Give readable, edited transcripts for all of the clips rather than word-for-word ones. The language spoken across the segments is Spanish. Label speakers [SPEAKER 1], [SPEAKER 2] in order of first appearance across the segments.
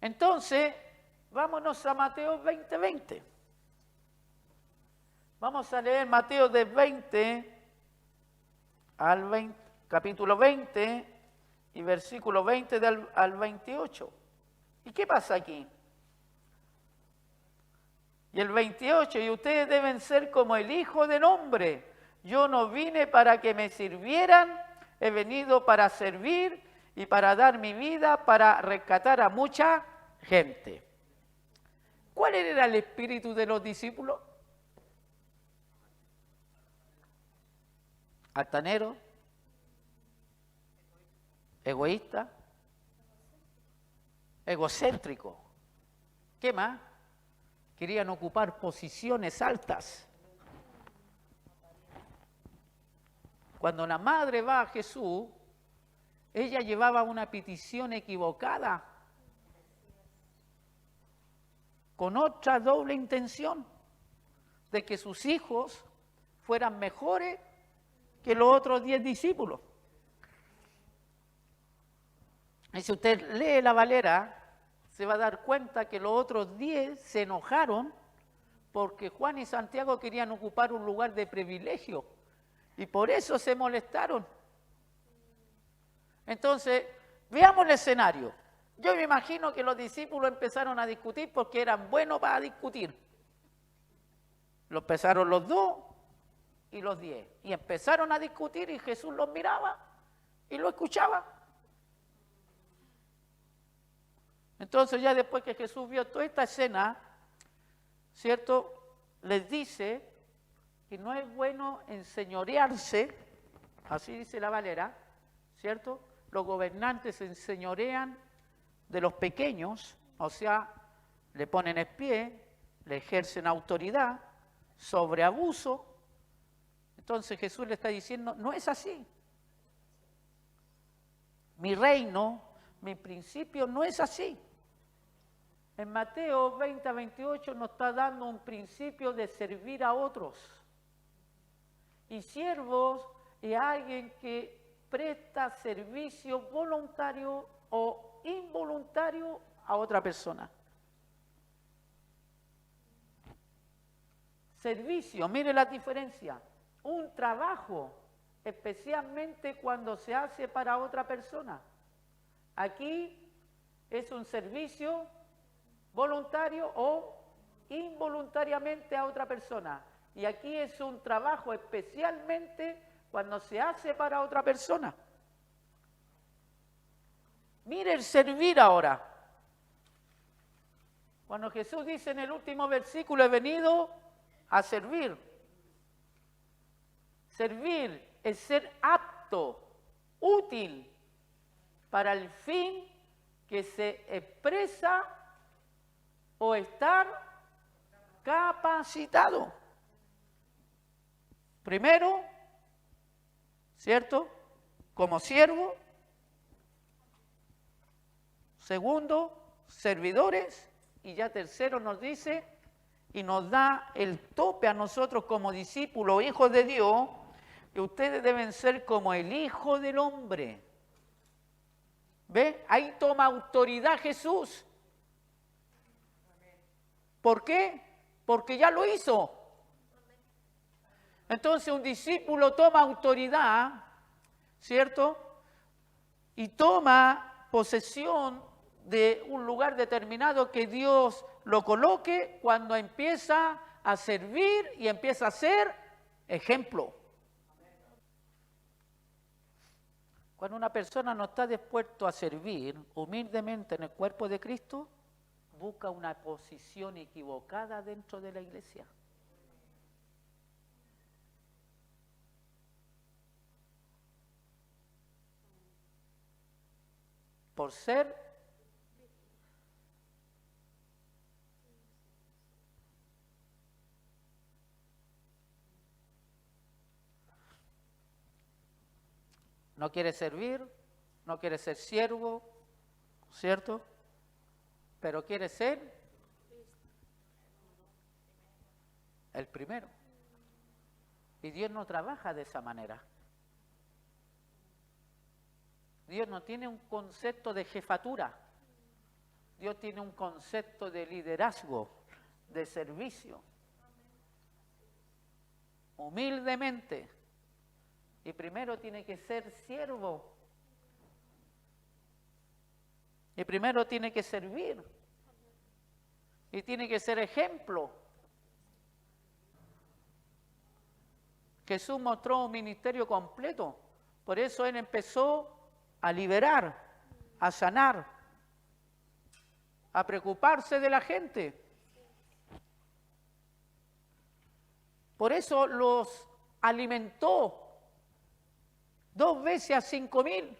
[SPEAKER 1] Entonces, vámonos a Mateo 20:20. Vamos a leer Mateo de 20 al 20, capítulo 20 y versículo 20 al 28. ¿Y qué pasa aquí? Y el 28, y ustedes deben ser como el Hijo del Hombre. Yo no vine para que me sirvieran, he venido para servir y para dar mi vida para rescatar a mucha gente. ¿Cuál era el espíritu de los discípulos? Altanero, egoísta, egocéntrico. ¿Qué más? Querían ocupar posiciones altas. Cuando la madre va a Jesús, ella llevaba una petición equivocada, con otra doble intención, de que sus hijos fueran mejores que los otros 10 discípulos. Y si usted lee la Valera, se va a dar cuenta que los otros 10 se enojaron porque Juan y Santiago querían ocupar un lugar de privilegio y por eso se molestaron. Entonces, veamos el escenario. Yo me imagino que los discípulos empezaron a discutir porque eran buenos para discutir. Lo empezaron los 2 y los 10. Y empezaron a discutir y Jesús los miraba y lo escuchaba. Entonces ya después que Jesús vio toda esta escena, ¿cierto? Les dice que no es bueno enseñorearse, así dice la Valera, ¿cierto? Los gobernantes se enseñorean de los pequeños, o sea, le ponen el pie, le ejercen autoridad, sobre abuso. Entonces Jesús le está diciendo, no es así. Mi reino, mi principio no es así. En Mateo 20 a 28 nos está dando un principio de servir a otros. Y siervos es alguien que presta servicio voluntario o involuntario a otra persona. Servicio, mire la diferencia. Un trabajo, especialmente cuando se hace para otra persona. Aquí es un servicio voluntario o involuntariamente a otra persona. Y aquí es un trabajo especialmente cuando se hace para otra persona. Mire el servir ahora. Cuando Jesús dice en el último versículo, he venido a servir. Servir es ser apto, útil, para el fin que se expresa o estar capacitado. Primero, ¿cierto? Como siervo. Segundo, servidores. Y ya tercero nos dice y nos da el tope a nosotros como discípulos, hijos de Dios, que ustedes deben ser como el Hijo del Hombre. ¿Ve? Ahí toma autoridad Jesús. ¿Por qué? Porque ya lo hizo. Entonces un discípulo toma autoridad, ¿cierto? Y toma posesión de un lugar determinado que Dios lo coloque cuando empieza a servir y empieza a ser ejemplo. Cuando una persona no está dispuesto a servir humildemente en el cuerpo de Cristo, busca una posición equivocada dentro de la iglesia. Por ser no quiere servir, no quiere ser siervo, ¿cierto? Pero quiere ser el primero. Y Dios no trabaja de esa manera. Dios no tiene un concepto de jefatura. Dios tiene un concepto de liderazgo, de servicio. Humildemente. Y primero tiene que ser siervo. Y primero tiene que servir. Y tiene que ser ejemplo. Jesús mostró un ministerio completo. Por eso Él empezó a liberar, a sanar, a preocuparse de la gente. Por eso los alimentó 2 veces a 5.000.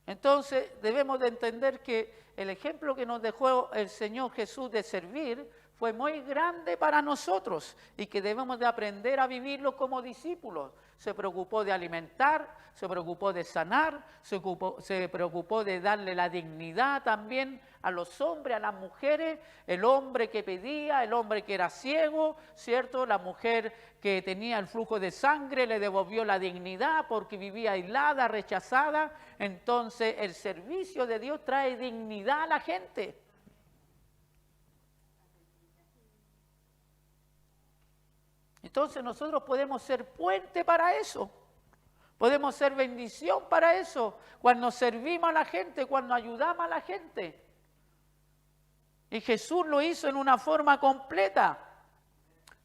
[SPEAKER 1] Entonces debemos de entender que el ejemplo que nos dejó el Señor Jesús de servir fue muy grande para nosotros y que debemos de aprender a vivirlo como discípulos. Se preocupó de alimentar, se preocupó de sanar, se preocupó de darle la dignidad también a los hombres, a las mujeres, el hombre que pedía, el hombre que era ciego, ¿cierto? La mujer que tenía el flujo de sangre le devolvió la dignidad porque vivía aislada, rechazada. Entonces el servicio de Dios trae dignidad a la gente. Entonces nosotros podemos ser puente para eso, podemos ser bendición para eso, cuando servimos a la gente, cuando ayudamos a la gente. Y Jesús lo hizo en una forma completa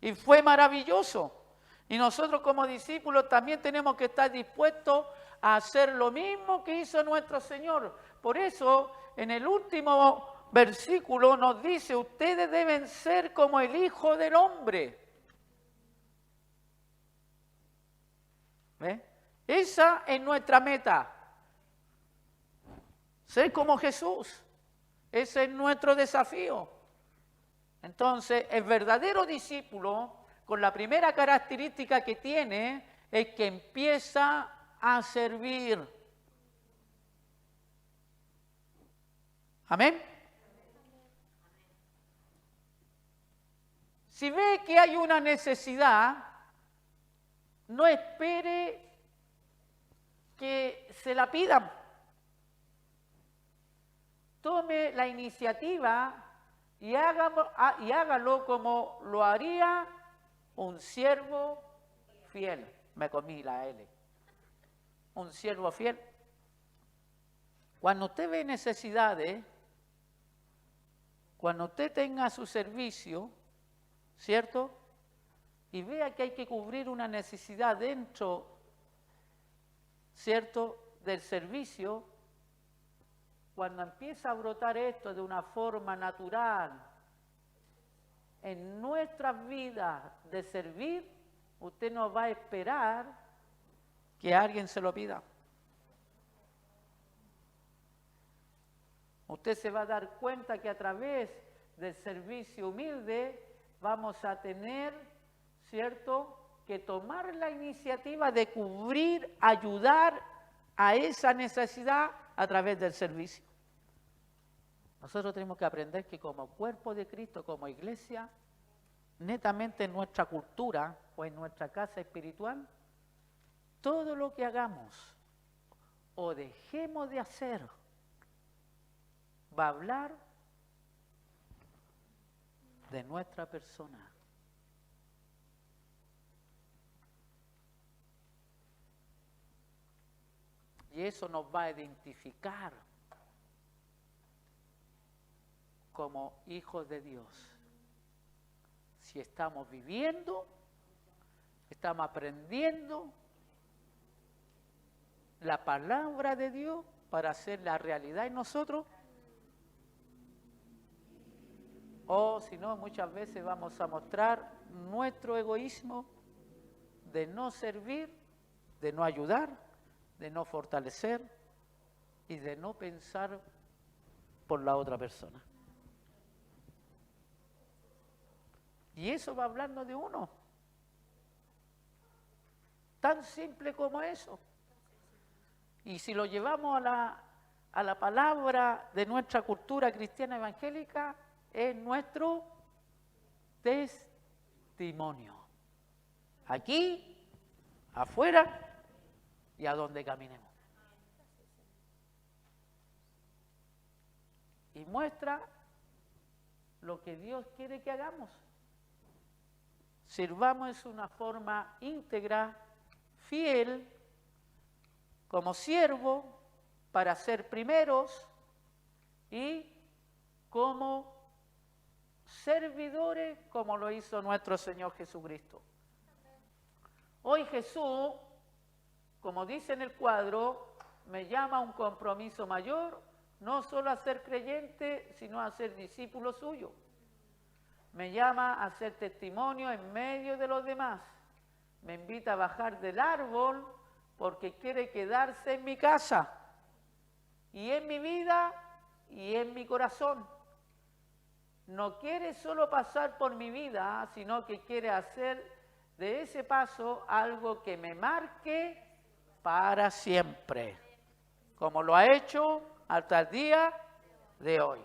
[SPEAKER 1] y fue maravilloso. Y nosotros como discípulos también tenemos que estar dispuestos a hacer lo mismo que hizo nuestro Señor. Por eso en el último versículo nos dice, ustedes deben ser como el Hijo del Hombre. ¿Ve? Esa es nuestra meta. Ser como Jesús. Ese es nuestro desafío. Entonces, el verdadero discípulo, con la primera característica que tiene, es que empieza a servir. Amén. Si ve que hay una necesidad, no espere que se la pidan. Tome la iniciativa y hágalo como lo haría un siervo fiel. Me comí la L. Un siervo fiel. Cuando usted ve necesidades, cuando usted tenga su servicio, ¿cierto? Y vea que hay que cubrir una necesidad dentro, ¿cierto?, del servicio, cuando empieza a brotar esto de una forma natural en nuestras vidas de servir, usted no va a esperar que alguien se lo pida. Usted se va a dar cuenta que a través del servicio humilde vamos a tener, ¿cierto?, que tomar la iniciativa de cubrir, ayudar a esa necesidad a través del servicio. Nosotros tenemos que aprender que como cuerpo de Cristo, como iglesia, netamente en nuestra cultura o en nuestra casa espiritual, todo lo que hagamos o dejemos de hacer va a hablar de nuestra persona. Y eso nos va a identificar como hijos de Dios. Si estamos viviendo, estamos aprendiendo la palabra de Dios para hacer la realidad en nosotros, o si no, muchas veces vamos a mostrar nuestro egoísmo de no servir, de no ayudar, de no fortalecer y de no pensar por la otra persona. Y eso va hablando de uno. Tan simple como eso. Y si lo llevamos a la palabra de nuestra cultura cristiana evangélica, es nuestro testimonio. Aquí, afuera y a donde caminemos. y muestra lo que Dios quiere que hagamos. Sirvamos de una forma íntegra, fiel, como siervo, para ser primeros y como servidores, como lo hizo nuestro Señor Jesucristo. Hoy Jesús, como dice en el cuadro, me llama a un compromiso mayor, no solo a ser creyente, sino a ser discípulo suyo. Me llama a ser testimonio en medio de los demás. Me invita a bajar del árbol porque quiere quedarse en mi casa y en mi vida y en mi corazón. No quiere solo pasar por mi vida, sino que quiere hacer de ese paso algo que me marque para siempre, como lo ha hecho hasta el día de hoy.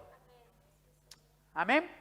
[SPEAKER 1] Amén.